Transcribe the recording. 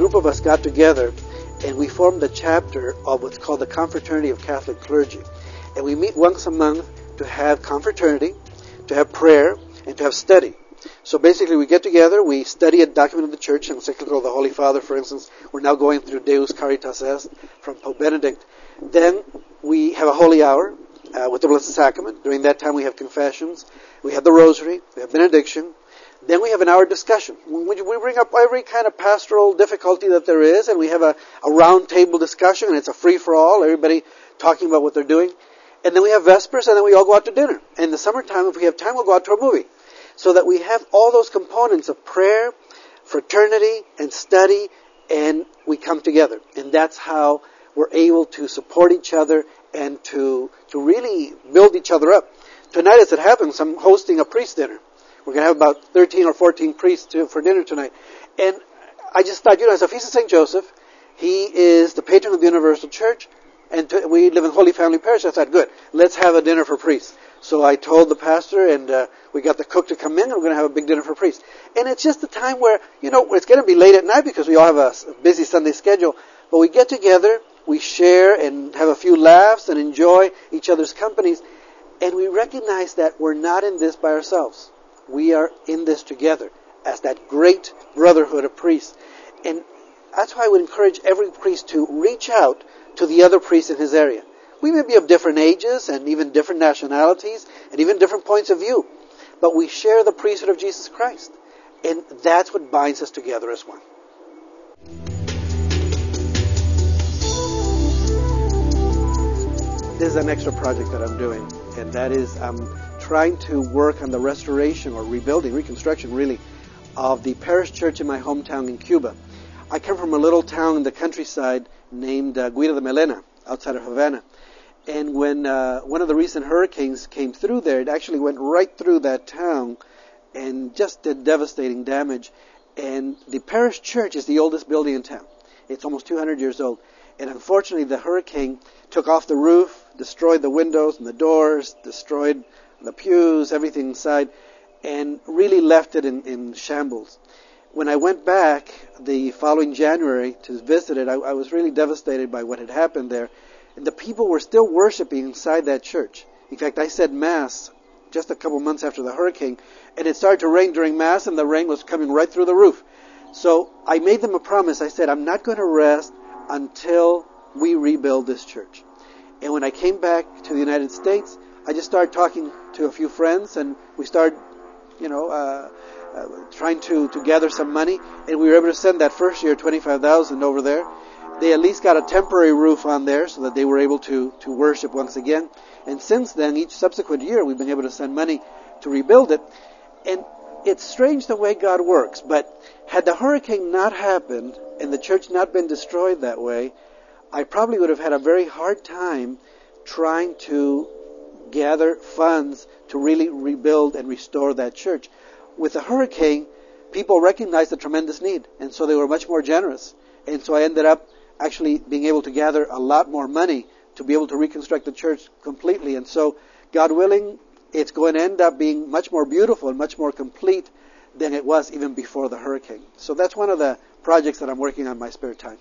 group of us got together and we formed a chapter of what's called the Confraternity of Catholic Clergy. And we meet once a month to have confraternity, to have prayer, and to have study. So basically we get together, we study a document of the Church, an encyclical of the Holy Father, for instance. We're now going through Deus Caritas Est from Pope Benedict. Then we have a holy hour with the Blessed Sacrament. During that time we have confessions, we have the Rosary, we have benediction. Then we have an hour discussion. We bring up every kind of pastoral difficulty that there is, and we have a round table discussion, and it's a free-for-all, everybody talking about what they're doing. And then we have Vespers, and then we all go out to dinner. And in the summertime, if we have time, we'll go out to a movie. So that we have all those components of prayer, fraternity, and study, and we come together. And that's how we're able to support each other and to really build each other up. Tonight, as it happens, I'm hosting a priest dinner. We're going to have about 13 or 14 priests for dinner tonight. And I just thought, it's a Feast of St. Joseph. He is the patron of the Universal Church. And we live in Holy Family Parish. I thought, good, let's have a dinner for priests. So I told the pastor, and we got the cook to come in, and we're going to have a big dinner for priests. And it's just a time where, it's going to be late at night because we all have a busy Sunday schedule. But we get together, we share and have a few laughs and enjoy each other's companies. And we recognize that we're not in this by ourselves. We are in this together as that great brotherhood of priests. And that's why I would encourage every priest to reach out to the other priests in his area. We may be of different ages and even different nationalities and even different points of view, but we share the priesthood of Jesus Christ. And that's what binds us together as one. This is an extra project that I'm doing, and that is I'm trying to work on the restoration or reconstruction really, of the parish church in my hometown in Cuba. I come from a little town in the countryside named Guira de Melena, outside of Havana. And when one of the recent hurricanes came through there, it actually went right through that town and just did devastating damage. And the parish church is the oldest building in town. It's almost 200 years old. And unfortunately, the hurricane took off the roof, destroyed the windows and the doors, destroyed the pews, everything inside, and really left it in shambles. When I went back the following January to visit it, I was really devastated by what had happened there. And the people were still worshiping inside that church. In fact, I said Mass just a couple months after the hurricane, and it started to rain during Mass, and the rain was coming right through the roof. So I made them a promise. I said, I'm not going to rest until we rebuild this church. And when I came back to the United States, I just started talking to a few friends, and we started, trying to gather some money, and we were able to send that first year $25,000 over there. They at least got a temporary roof on there so that they were able to worship once again. And since then, each subsequent year, we've been able to send money to rebuild it. And it's strange the way God works, but had the hurricane not happened and the church not been destroyed that way, I probably would have had a very hard time trying to gather funds to really rebuild and restore that church. With the hurricane, people recognized the tremendous need, and so they were much more generous. And so I ended up actually being able to gather a lot more money to be able to reconstruct the church completely. And so, God willing, it's going to end up being much more beautiful and much more complete than it was even before the hurricane. So that's one of the projects that I'm working on in my spare time.